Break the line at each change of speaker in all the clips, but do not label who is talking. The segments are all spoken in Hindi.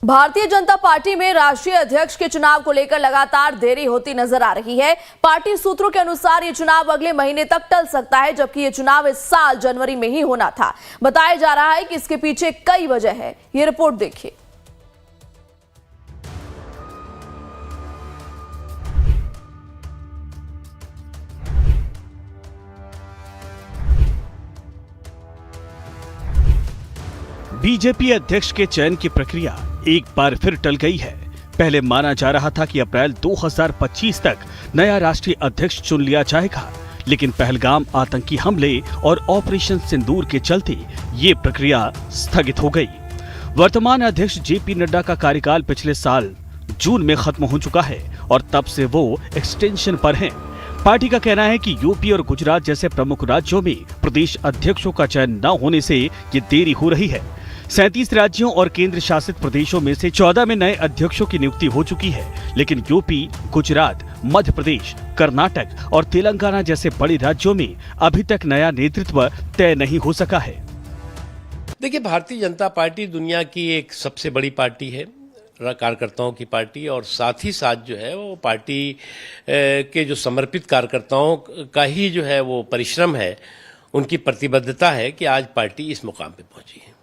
भारतीय जनता पार्टी में राष्ट्रीय अध्यक्ष के चुनाव को लेकर लगातार देरी होती नजर आ रही है। पार्टी सूत्रों के अनुसार ये चुनाव अगले महीने तक टल सकता है, जबकि ये चुनाव इस साल जनवरी में ही होना था। बताया जा रहा है कि इसके पीछे कई वजह है। ये रिपोर्ट देखिए।
बीजेपी अध्यक्ष के चयन की प्रक्रिया एक बार फिर टल गई है। पहले माना जा रहा था कि अप्रैल 2025 तक नया राष्ट्रीय अध्यक्ष चुन लिया जाएगा, लेकिन पहलगाम आतंकी हमले और ऑपरेशन सिंदूर के चलते ये प्रक्रिया स्थगित हो गई। वर्तमान अध्यक्ष जेपी नड्डा का कार्यकाल पिछले साल जून में खत्म हो चुका है और तब से वो एक्सटेंशन पर हैं। पार्टी का कहना है कि यूपी और गुजरात जैसे प्रमुख राज्यों में प्रदेश अध्यक्षों का चयन न होने से ये देरी हो रही है। 37 राज्यों और केंद्र शासित प्रदेशों में से 14 में नए अध्यक्षों की नियुक्ति हो चुकी है, लेकिन यूपी, गुजरात, मध्य प्रदेश, कर्नाटक और तेलंगाना जैसे बड़े राज्यों में अभी तक नया नेतृत्व तय नहीं हो सका है।
देखिए, भारतीय जनता पार्टी दुनिया की एक सबसे बड़ी पार्टी है, कार्यकर्ताओं की पार्टी, और साथ ही साथ जो है वो पार्टी के जो समर्पित कार्यकर्ताओं का ही जो है वो परिश्रम है, उनकी प्रतिबद्धता है कि आज पार्टी इस मुकाम पे पहुंची है।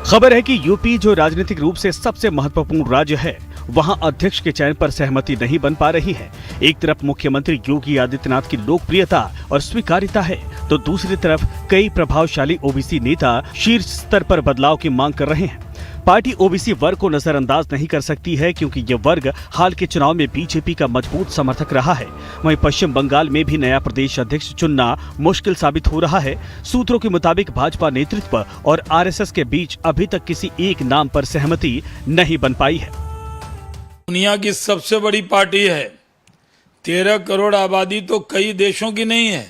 खबर है कि यूपी, जो राजनीतिक रूप से सबसे महत्वपूर्ण राज्य है, वहां अध्यक्ष के चयन पर सहमति नहीं बन पा रही है। एक तरफ मुख्यमंत्री योगी आदित्यनाथ की लोकप्रियता और स्वीकार्यता है, तो दूसरी तरफ कई प्रभावशाली ओबीसी नेता शीर्ष स्तर पर बदलाव की मांग कर रहे हैं। पार्टी ओबीसी वर्ग को नजरअंदाज नहीं कर सकती है, क्योंकि ये वर्ग हाल के चुनाव में बीजेपी का मजबूत समर्थक रहा है। वहीं पश्चिम बंगाल में भी नया प्रदेश अध्यक्ष चुनना मुश्किल साबित हो रहा है। सूत्रों के मुताबिक भाजपा नेतृत्व और आरएसएस के बीच अभी तक किसी एक नाम पर सहमति नहीं बन पाई है।
दुनिया की सबसे बड़ी पार्टी है। 13 करोड़ आबादी तो कई देशों की नहीं है।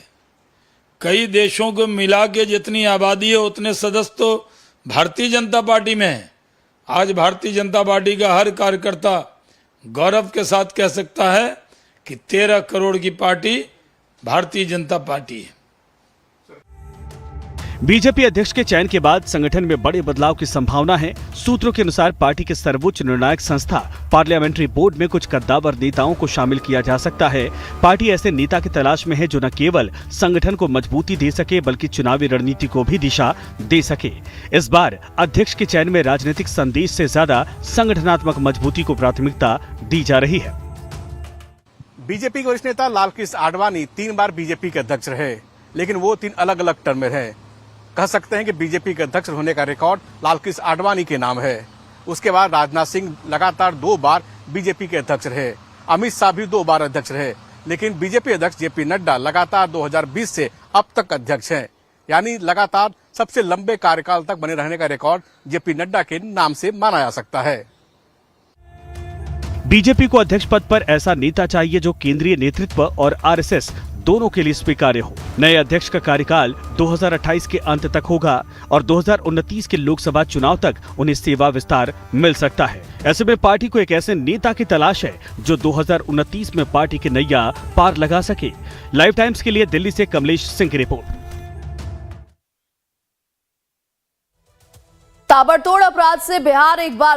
कई देशों को मिला के जितनी आबादी है उतने सदस्य तो भारतीय जनता पार्टी में है। आज भारतीय जनता पार्टी का हर कार्यकर्ता गौरव के साथ कह सकता है कि 13 करोड़ की पार्टी भारतीय जनता पार्टी है।
बीजेपी अध्यक्ष के चयन के बाद संगठन में बड़े बदलाव की संभावना है। सूत्रों के अनुसार पार्टी के सर्वोच्च निर्णायक संस्था पार्लियामेंट्री बोर्ड में कुछ कद्दावर नेताओं को शामिल किया जा सकता है। पार्टी ऐसे नेता की तलाश में है जो न केवल संगठन को मजबूती दे सके, बल्कि चुनावी रणनीति को भी दिशा दे सके। इस बार अध्यक्ष के चयन में राजनीतिक संदेश से ज्यादा संगठनात्मक मजबूती को प्राथमिकता दी जा रही है।
बीजेपी के वरिष्ठ नेता लालकृष्ण आडवाणी 3 बार बीजेपी के अध्यक्ष रहे, लेकिन वो 3 अलग अलग टर्म में रहे। कह सकते हैं कि बीजेपी के अध्यक्ष होने का रिकॉर्ड लालकृष्ण आडवाणी के नाम है। उसके बाद राजनाथ सिंह लगातार 2 बार बीजेपी के अध्यक्ष रहे। अमित शाह भी 2 बार अध्यक्ष रहे, लेकिन बीजेपी अध्यक्ष जेपी नड्डा लगातार 2020 से अब तक अध्यक्ष हैं। यानी लगातार सबसे लंबे कार्यकाल तक बने रहने का रिकॉर्ड जेपी नड्डा के नाम से माना जा सकता है।
बीजेपी को अध्यक्ष पद पर ऐसा नेता चाहिए जो केंद्रीय नेतृत्व और आरएसएस दोनों के लिए स्वीकार्य हो। नए अध्यक्ष का कार्यकाल 2028 के अंत तक होगा और 2029 के लोकसभा चुनाव तक उन्हें सेवा विस्तार मिल सकता है। ऐसे में पार्टी को एक ऐसे नेता की तलाश है जो 2029 में पार्टी की नैया पार लगा सके। लाइव टाइम्स के लिए दिल्ली से कमलेश सिंह की रिपोर्ट।
ताबड़तोड़ अपराध से बिहार एक बार